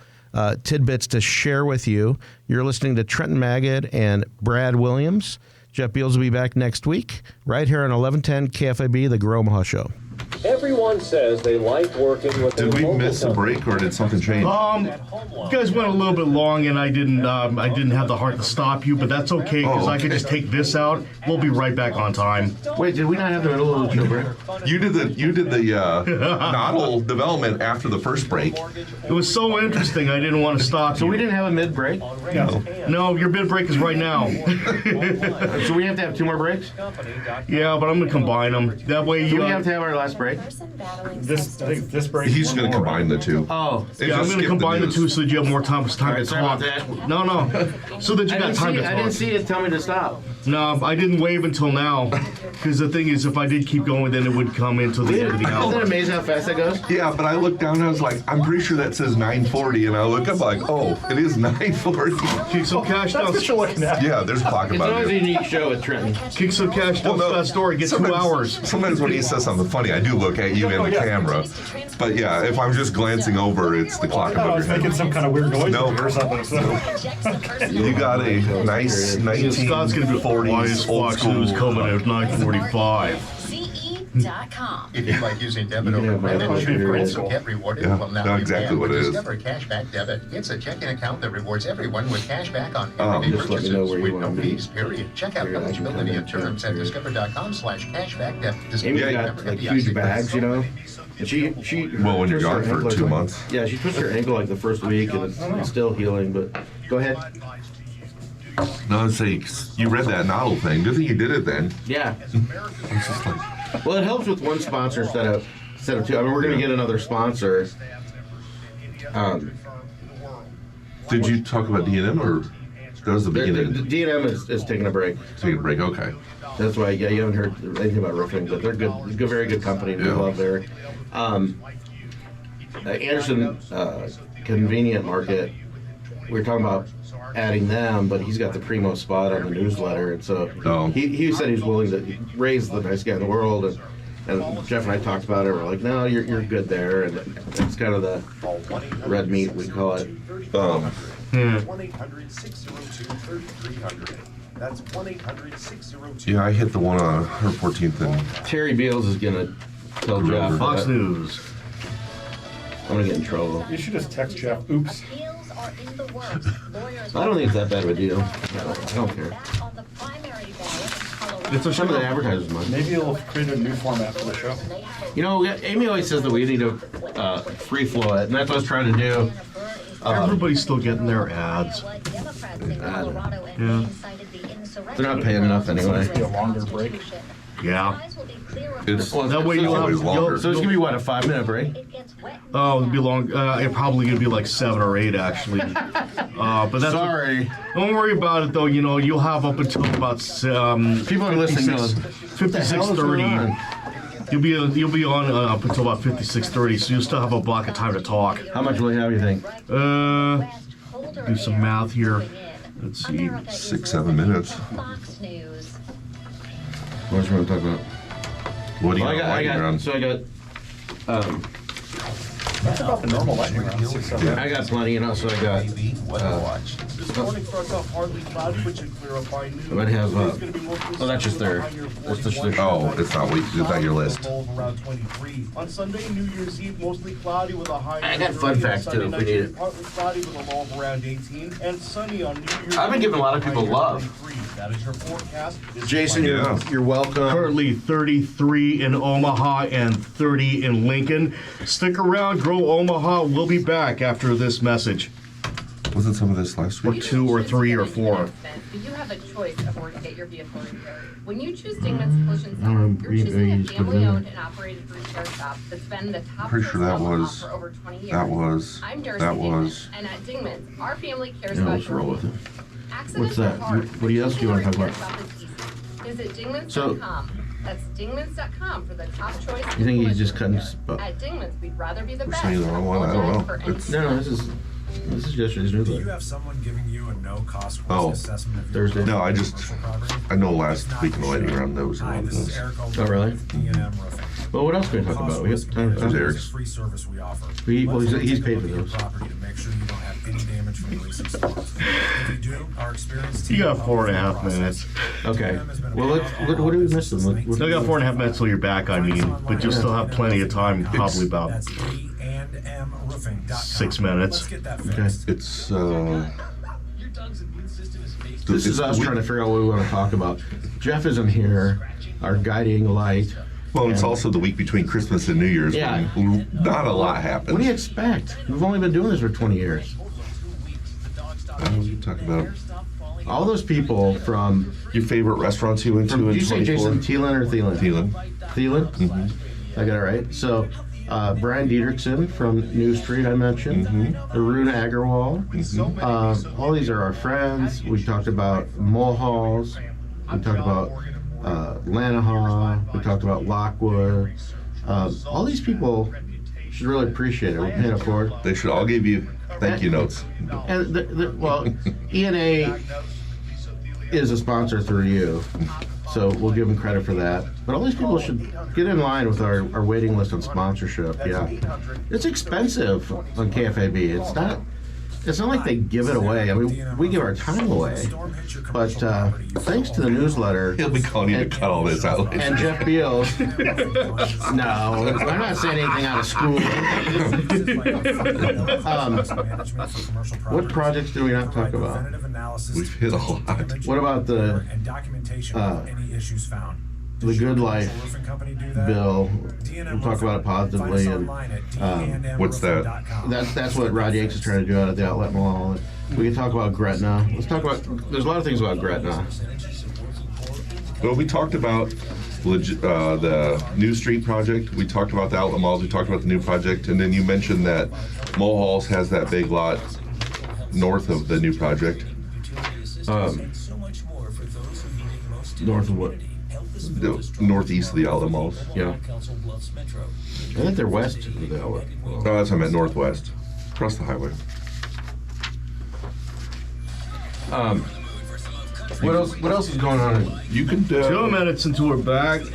S2: tidbits to share with you. You're listening to Trenton Magid and Brad Williams. Jeff Beals will be back next week, right here on 1110 KFAB, the Grow Omaha Show.
S8: Everyone says they like working with
S6: Did we miss a break, or did something change?
S5: You guys went a little bit long, and I didn't have the heart to stop you, but that's okay, because I could just take this out. We'll be right back on time.
S2: Wait, did we not have the middle of the show break?
S6: You did the noddle development after the first break.
S5: It was so interesting, I didn't want to stop you.
S2: So we didn't have a mid-break?
S5: No, your mid-break is right now.
S2: So we have to have 2 more breaks?
S5: Yeah, but I'm going to combine them. That way
S2: Do we have to have our last break?
S10: This break.
S6: He's going to combine the 2.
S2: Oh.
S5: Yeah, I'm going to combine the 2 so that you have more time to talk. No. So that you got time to talk.
S2: I didn't see it tell me to stop.
S5: No, I didn't wave until now. Because the thing is, if I did keep going, then it would come into the end of the hour.
S2: Isn't it amazing how fast that goes?
S6: Yeah, but I looked down and I was like, I'm pretty sure that says 9:40, and I look up like, oh, it is 9:40.
S5: Kick some cash down.
S10: That's what you're looking at.
S6: Yeah, there's a clock
S2: It's
S6: about
S2: always a
S6: it.
S2: unique show at Trenton.
S5: Kick some cash down that story. Get 2 hours.
S6: Sometimes when he says something funny, I do look at you you in the camera. But yeah, if I'm just glancing over, it's the clock above your head.
S12: Making some kind of weird noise or something. So.
S6: You got a nice 1940s old school
S5: coming out 9:45.
S13: If you like using debit over credit, you also get rewarded.
S6: Yeah,
S13: Well, now
S6: know
S13: you
S6: exactly
S13: can
S6: what
S13: with
S6: it is.
S13: Discover Cashback Debit. It's a checking account that rewards everyone with cashback on
S6: Oh,
S13: everyday
S7: just let me know
S13: purchases
S7: where you
S13: with
S7: want
S13: no
S7: to be.
S13: fees, period. Check out eligibility and terms at discover.com/cashback debit.
S7: Amy got like huge bags, you know. And she
S6: Well, when you're
S7: twisted her
S6: gone for
S7: ankle or
S6: 2
S7: something.
S6: months.
S7: Yeah, she twisted her ankle like the first week, and it's still healing. But go ahead.
S6: No, I'd say you read that novel thing. Good thing you did it then.
S7: Yeah.
S6: It's just like,
S7: Well, it helps with one sponsor instead of two. I mean, we're gonna get another sponsor.
S6: did you talk about D&M or that was the
S7: The
S6: beginning?
S7: D&M is taking a break.
S6: Take a break. Okay.
S7: That's why, yeah, you haven't heard anything about roofing, but they're good, very good company. We
S6: Yeah.
S7: love their Anderson Convenient Market. We were talking about adding them, but he's got the primo spot on the newsletter, and so he said he's willing to raise the nice guy in the world, and Jeff and I talked about it. We're like, no, you're good there, and it's kind of the red meat we call it.
S14: 1-800-602-3300. That's 1-800-602.
S6: Yeah, I hit the one on her 14th and
S7: Terry Beals is gonna tell Jeff.
S5: Fox News.
S7: I'm gonna get in trouble.
S12: You should just text Jeff. Oops.
S7: I don't think it's that bad of a deal. I don't care.
S5: It's a
S7: Some of the advertisers mind.
S12: Maybe you'll create a new format for the show.
S7: You know, Amy always says that we need to free flow it, and that's what I was trying to do.
S5: Everybody's still getting their ads. Yeah.
S7: They're not paying enough anyway.
S12: Be a longer break.
S5: Yeah.
S6: it's
S5: That way you'll have.
S6: always longer.
S7: So it's gonna be what, a 5-minute break?
S5: Oh, it'll be long. It's probably gonna be like 7 or 8 actually. But that's
S7: Sorry.
S5: Don't worry about it though. You know, you'll have up until about
S7: People are listening going,
S5: 56:30. You'll be on up until about 56:30, so you'll still have a block of time to talk.
S7: How much will you have, you think?
S5: Do some math here. Let's see.
S6: 6-7 minutes.
S7: What else you want to talk about?
S6: What do you
S7: Well,
S6: got?
S7: I got
S12: That's about the normal lightning round. 6-7.
S7: I got plenty, you know, so I got.
S14: This morning starts off partly cloudy, but should clear up by noon.
S7: I might have.
S14: Today's gonna be mostly
S7: Oh, that's just their. That's just their.
S6: Oh, it's not your list.
S14: Around 23. On Sunday, New Year's Eve, mostly cloudy with a high.
S7: I got fun facts, too, if we need it.
S14: Partly cloudy with a low of around 18, and sunny on New Year's.
S7: I've been giving a lot of
S14: Eve,
S7: people
S14: high
S7: love.
S14: 23. That is your forecast.
S7: Jason, you're welcome.
S5: Currently 33 in Omaha and 30 in Lincoln. Stick around, Grow Omaha. We'll be back after this message.
S6: Wasn't some of this last
S5: Or
S6: week?
S5: 2 or 3 or 4.
S9: But you have a choice of where to get your vehicle repaired. When you choose Dingman's Collision Center, you're
S7: you
S9: choosing a
S7: just put it in.
S9: family-owned and operated repair shop that's been the top
S6: Pretty sure that
S9: choice of
S6: was-
S9: for over 20 years.
S6: That was.
S9: I'm Darcy
S6: That
S9: Dingman,
S6: was.
S9: and at Dingman's, our family cares
S7: Yeah,
S9: about
S7: let's
S9: your
S7: roll with it.
S9: accidents
S7: What's that?
S9: are hard.
S7: What else do you want to talk about?
S9: Repair shop is easy. Visit Dingmans.com.
S7: So-
S9: That's Dingmans.com for the top choice.
S7: You think he's
S9: in
S7: just cutting
S9: collision.
S7: his.
S9: At Dingman's, we'd rather be the
S6: We're
S9: best.
S6: saying the wrong one? I don't
S9: Apologize
S6: know.
S9: for any
S6: It's-
S7: No, this is yesterday's
S14: Do you
S7: newsletter.
S14: have someone giving you a no-cost
S6: Oh.
S14: assessment of your
S7: Thursday.
S6: No, I just.
S14: commercial property?
S6: I know last week in the lightning round there was
S14: Hi,
S6: one of
S14: this is
S6: those.
S14: Eric
S7: Oh, really?
S14: with D&M Roofing.
S7: Well, what else can we talk about? We got time for
S6: There's
S7: that.
S6: Eric's.
S14: Free service we offer.
S7: Well, he's paid for
S14: Look at your
S7: those.
S14: property to make sure you don't have any damage from recent storms. If you do, our experienced team
S5: You got
S14: will
S5: 4.5
S14: help you
S5: minutes.
S7: Okay. Well, what do we miss them?
S5: Still got 4.5 minutes till you're back, I mean. But you'll still have plenty of time, probably about
S14: That's D&Mroofing.com.
S5: 6 minutes.
S14: Let's get that
S7: Okay.
S14: fixed.
S6: It's.
S7: This is us trying to figure out what we want to talk about. Jeff isn't here, our guiding light.
S6: Well, it's also the week between Christmas and New Year's.
S7: Yeah.
S6: When not a lot happens.
S7: What do you expect? We've only been doing this for 20 years.
S6: You talk about
S7: All those people from.
S6: your favorite restaurants you went to
S7: Did
S6: in
S7: you say
S6: 24?
S7: Jason Thielen or Thielen?
S6: Thielen.
S7: Thielen?
S6: Mhm.
S7: I got it right. So, Brian Dietrichson from New Street, I mentioned. Arun Agarwal. All these are our friends. We talked about Mulhalls. We talked about Lanahaw. We talked about Lockwood. All these people should really appreciate it. We're paying it forward.
S6: They should all give you thank you notes.
S7: And well, ENA is a sponsor through you, So we'll give them credit for that. But all these people should get in line with our waiting list on sponsorship. Yeah, it's expensive on KFAB. It's not like they give it away. I mean, we give our time away. But thanks to the newsletter,
S6: He'll be calling you to cut all this out.
S7: and Jeff Beals. No, I'm not saying anything out of school. What projects do we not talk about?
S6: We've hit a lot.
S7: What about the Good Life bill? We'll talk about it positively. And
S6: What's that?
S7: that's what Rod Yates is trying to do out at the outlet mall. We can talk about Gretna. Let's talk about. There's a lot of things about Gretna.
S6: Well, we talked about the New Street project. We talked about the outlet malls. We talked about the new project, and then you mentioned that Mulhall's has that big lot north of the new project.
S7: North of what?
S6: Northeast of the outlet malls.
S7: Yeah. I think they're west of the outlet.
S6: Oh, that's what I meant, northwest, across the highway.
S7: What else is going on?
S6: You could
S5: 2 minutes into her bag.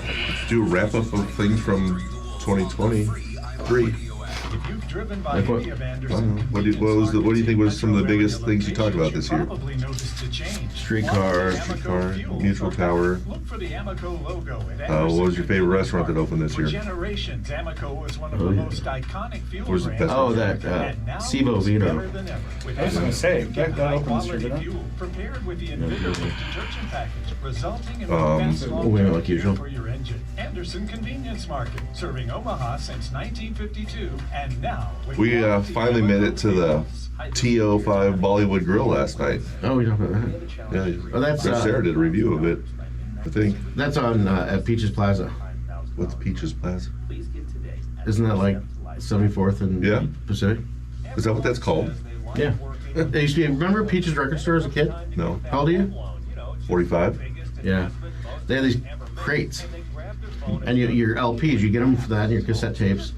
S6: do a wrap up of things from 2023.
S10: If you've driven by
S6: Like what?
S10: any of
S6: I don't
S10: Anderson,
S6: know. What do you think was some of the biggest things you talked about this year?
S10: probably noticed a change.
S6: Streetcar, Mutual Tower.
S10: Look for the Amoco logo at
S6: What was your favorite restaurant that opened this
S10: For
S6: year?
S10: generations, Amoco was one of the most iconic fuel
S6: Where's the
S10: brands.
S6: best
S7: Oh, that Cibo Vito.
S12: I was gonna say, that opened this year, didn't it?
S10: Fuel prepared with the Invigorated detergent package, resulting in the best
S7: Wait, like usual.
S10: for your engine. Anderson Convenience Market, serving Omaha since 1952, and now with
S6: We finally made it to the T05 Bollywood Grill last night.
S7: Oh, we talked about that.
S6: Yeah,
S7: Oh, that's
S6: Sarah did a review of it, I think.
S7: that's on at Peaches Plaza.
S6: What's Peaches Plaza?
S7: Isn't that like 74th and
S6: Yeah.
S7: Pacific?
S6: Is that what that's called?
S7: Yeah. They used to be. Remember Peaches Record Store as a kid?
S6: No.
S7: How old are you?
S6: 45?
S7: Yeah. They had these crates, and your LPs, you get them for that, and your cassette tapes,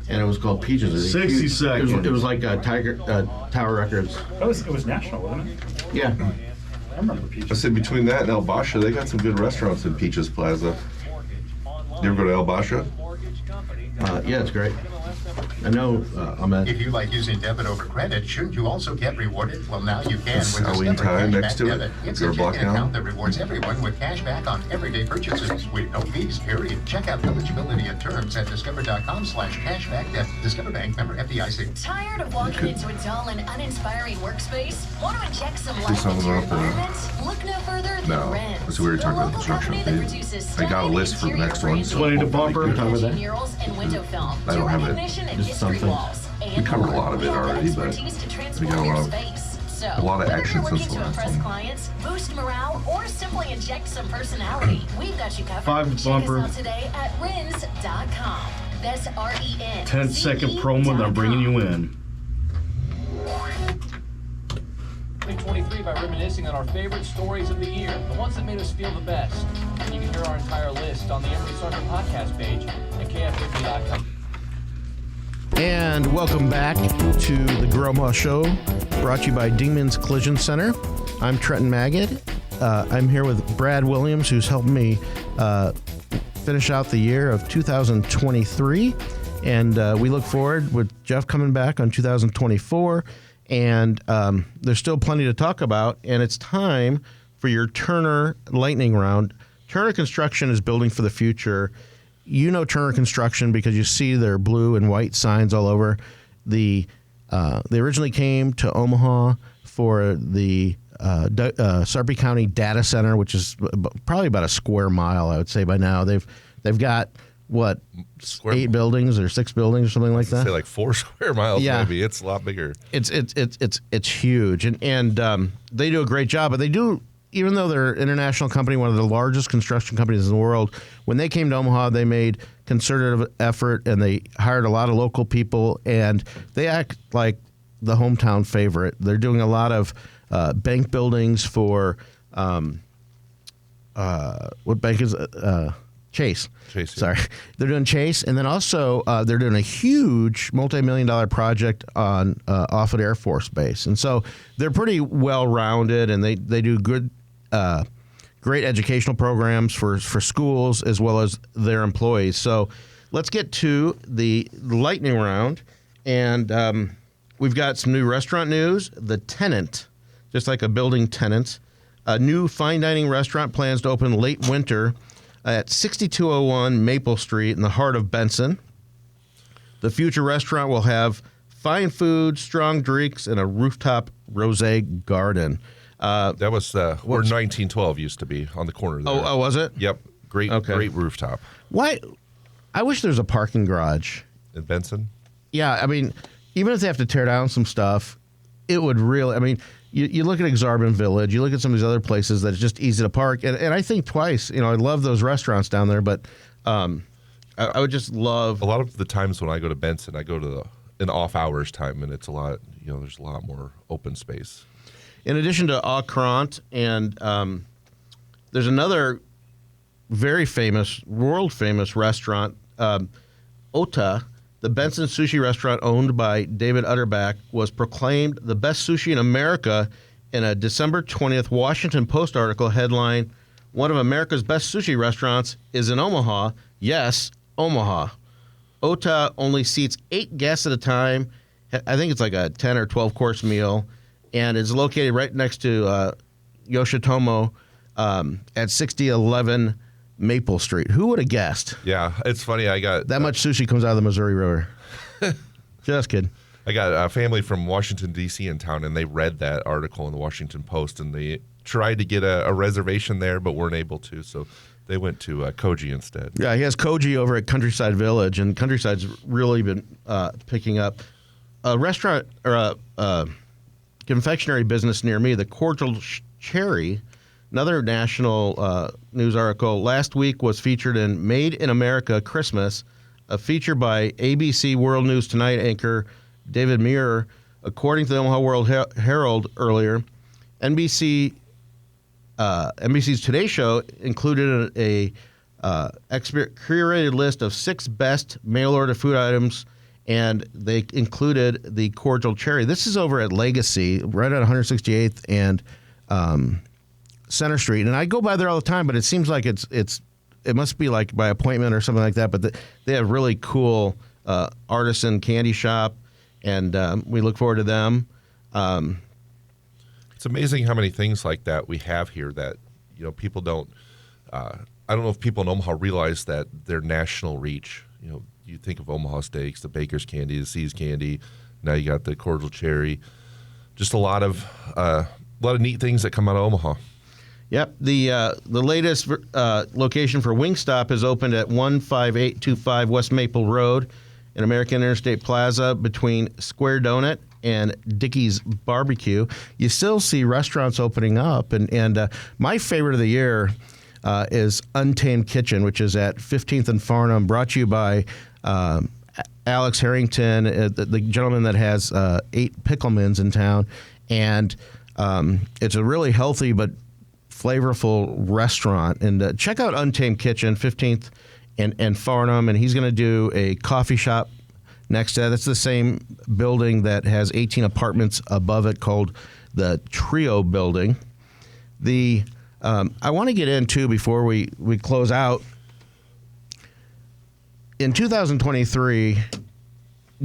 S7: and it was called Peaches. It was
S5: 60 seconds.
S7: It was like Tower Records.
S12: It was national, wasn't it?
S7: Yeah.
S12: I remember Peaches.
S6: I said between that and El Basha, they got some good restaurants in Peaches Plaza. You ever go to El Basha?
S7: Yeah, it's great. I know.
S13: If you like using debit over credit, shouldn't you also get rewarded? Well, now you can with
S6: Halloween
S13: Discover
S6: time
S13: Cashback
S6: next to it.
S13: Debit. It's
S6: You're
S13: a
S6: blocked
S13: checking
S6: down.
S13: account that rewards everyone with cash back on everyday purchases with no fees, period. Check out eligibility and terms at discover.com/cashback debit. Discover Bank, member FDIC.
S4: Tired of walking into a dull and uninspiring workspace? Want to inject some
S6: Do
S4: life
S6: something
S4: into your
S6: about the-
S4: environment? Look no further than
S6: No.
S4: Wren's,
S6: That's what we were talking
S4: the
S6: about,
S4: local
S6: construction.
S4: company that produces
S6: I got a list for the
S4: stunning
S6: next one.
S4: interior
S6: So
S5: 20 to
S6: hopefully
S5: bumper.
S6: we can-
S7: Talking about that?
S4: murals and window film
S6: I don't
S4: to
S6: have it.
S4: recognition and
S7: Just
S4: history
S7: something.
S4: walls.
S6: We
S4: And
S6: covered a
S4: more.
S6: lot of it
S4: We have the
S6: already, but
S4: expertise to
S6: we
S4: transform
S6: got a
S4: your
S6: lot of-
S4: space. So,
S6: a lot of
S4: whether
S6: action
S4: you're looking
S6: since the
S4: to
S6: last
S4: impress
S6: one.
S4: clients, boost morale, or simply inject some personality, we've got you covered.
S5: 5
S4: Check
S5: bumper.
S4: us out today at rins.com. That's REN.
S5: 10-second promo, and I'm bringing you in.
S15: 2023 by reminiscing on our favorite stories of the year, the ones that made us feel the best. And you can hear our entire list on the Emory Sarker podcast page at kf50.com.
S2: And welcome back to the Groma Show, brought to you by Dingman's Collision Center. I'm Trenton Magid. I'm here with Brad Williams, who's helping me finish out the year of 2023. And we look forward with Jeff coming back on 2024. And there's still plenty to talk about. And it's time for your Turner Lightning Round. Turner Construction is building for the future. You know Turner Construction because you see their blue and white signs all over. They originally came to Omaha for the Sarpy County Data Center, which is probably about a square mile, I would say by now. They've got what, 8 buildings or 6 buildings or something like that.
S3: Say like 4 square miles,
S2: Yeah.
S3: maybe. It's a lot bigger.
S2: It's huge, and they do a great job. But they do, even though they're an international company, one of the largest construction companies in the world. When they came to Omaha, they made concerted effort, and they hired a lot of local people, and they act like the hometown favorite. They're doing a lot of bank buildings for what bank is it? Chase.
S3: Chase, yeah.
S2: Sorry. They're doing Chase, and then also they're doing a huge multi-million-dollar project on Offutt Air Force Base. And so they're pretty well-rounded, and they do good great educational programs for schools as well as their employees. So let's get to the lightning round. And we've got some new restaurant news. The Tenant, just like a building tenant, a new fine dining restaurant plans to open late winter at 6201 Maple Street in the heart of Benson. The future restaurant will have fine food, strong drinks, and a rooftop rosé garden.
S3: That was where 1912 used to be, on the corner there.
S2: Oh, was it?
S3: Yep. Great rooftop.
S2: Why? I wish there's a parking garage.
S3: In Benson?
S2: Yeah, I mean, even if they have to tear down some stuff, it would really, I mean, you look at Exarban Village, you look at some of these other places that it's just easy to park. And I think twice, I love those restaurants down there, but I would just love.
S3: A lot of the times when I go to Benson, I go to an off hours time, and it's a lot, there's a lot more open space.
S2: In addition to Au Courant, and there's another very famous, world famous restaurant, Ota. The Benson sushi restaurant owned by David Utterback was proclaimed the best sushi in America in a December 20th Washington Post article headline, "One of America's best sushi restaurants is in Omaha." Yes, Omaha. Ota only seats 8 guests at a time. I think it's like a 10 or 12 course meal, and it's located right next to Yoshitomo at 6011 Maple Street. Who would have guessed?
S3: Yeah, it's funny. I got
S2: that much sushi comes out of the Missouri River. Just kidding.
S3: I got a family from Washington, D.C. in town, and they read that article in the Washington Post, and they tried to get a reservation there, but weren't able to. So they went to Koji instead.
S2: Yeah, he has Koji over at Countryside Village, and Countryside's really been picking up. A restaurant or a confectionery business near me, the Cordial Cherry. Another national news article last week was featured in Made in America Christmas, a feature by ABC World News Tonight anchor David Muir. According to the Omaha World Herald earlier, NBC's Today Show included a expert curated list of 6 best mail-order food items, and they included the Cordial Cherry. This is over at Legacy, right at 168th and Center Street, and I go by there all the time, but it seems like it must be like by appointment or something like that. But they have really cool artisan candy shop, and we look forward to them.
S3: It's amazing how many things like that we have here that people don't. I don't know if people in Omaha realize that they're national reach. You think of Omaha Steaks, the Baker's Candy, the See's Candy. Now you got the Cordial Cherry. Just a lot of neat things that come out of Omaha.
S2: Yep. The latest location for Wingstop is opened at 15825 West Maple Road in American Interstate Plaza between Square Donut and Dickey's Barbecue. You still see restaurants opening up, and my favorite of the year is Untamed Kitchen, which is at 15th and Farnham, brought to you by Alex Harrington, the gentleman that has 8 Picklemans in town, and it's a really healthy but flavorful restaurant. And check out Untamed Kitchen, 15th and Farnham, and he's going to do a coffee shop next to that. It's the same building that has 18 apartments above it called the Trio Building. I want to get into, before we close out, in 2023,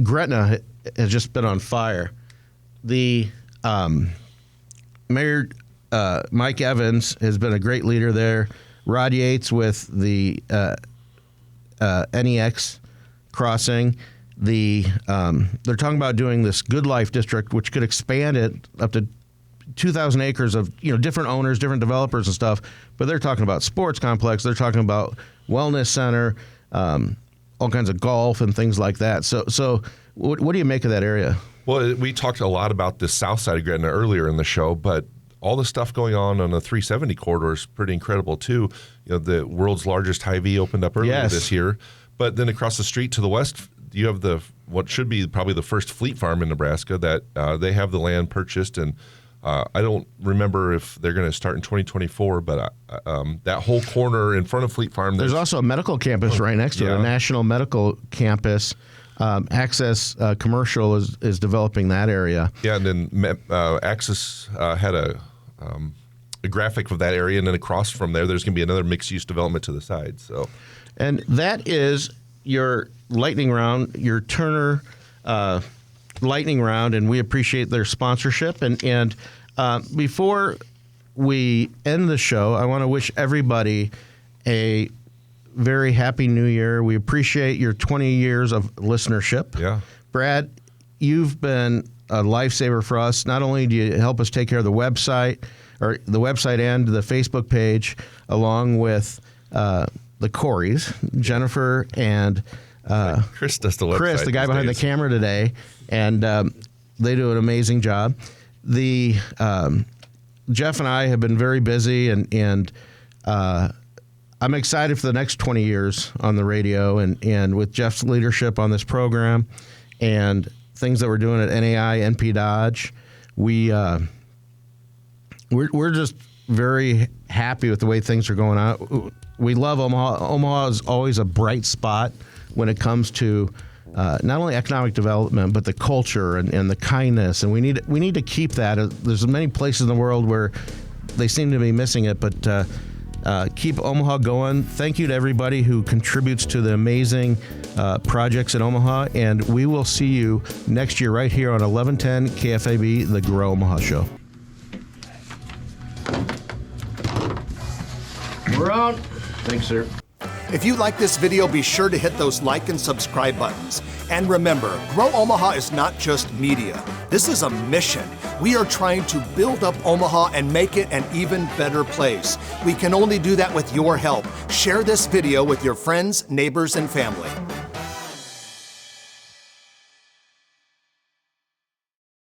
S2: Gretna has just been on fire. The Mayor Mike Evans has been a great leader there. Rod Yates with the NEX crossing. They're talking about doing this Good Life District, which could expand it up to 2,000 acres of different owners, different developers and stuff. But they're talking about sports complex. They're talking about wellness center, all kinds of golf and things like that. So what do you make of that area?
S3: Well, we talked a lot about the south side of Gretna earlier in the show, but all the stuff going on the 370 corridor is pretty incredible too. The world's largest Hy-Vee opened up earlier this year, but then across the street to the west, you have what should be probably the first fleet farm in Nebraska that they have the land purchased, and I don't remember if they're going to start in 2024, but that whole corner in front of Fleet Farm.
S2: There's also a medical campus right next to it, a national medical campus. Access Commercial is developing that area.
S3: Yeah, and then Access had a graphic of that area, and then across from there, there's going to be another mixed-use development to the side. So,
S2: and that is your lightning round, your Turner lightning round, and we appreciate their sponsorship. And before we end the show, I want to wish everybody a very happy New Year. We appreciate your 20 years of listenership.
S3: Yeah,
S2: Brad, you've been a lifesaver for us. Not only do you help us take care of the website and the Facebook page, along with the Coreys, Jennifer and
S3: Chris does the website.
S2: Chris, the guy behind the camera today, and they do an amazing job. The Jeff and I have been very busy, and I'm excited for the next 20 years on the radio, and with Jeff's leadership on this program and things that we're doing at NAI, NP Dodge, we're just very happy with the way things are going on. We love Omaha. Omaha is always a bright spot when it comes to not only economic development, but the culture and the kindness. And we need to keep that. There's many places in the world where they seem to be missing it, but keep Omaha going. Thank you to everybody who contributes to the amazing projects in Omaha. And we will see you next year right here on 1110 KFAB, the Grow Omaha Show.
S7: We're out. Thanks, sir.
S1: If you like this video, be sure to hit those like and subscribe buttons. And remember, Grow Omaha is not just media. This is a mission. We are trying to build up Omaha and make it an even better place. We can only do that with your help. Share this video with your friends, neighbors, and family.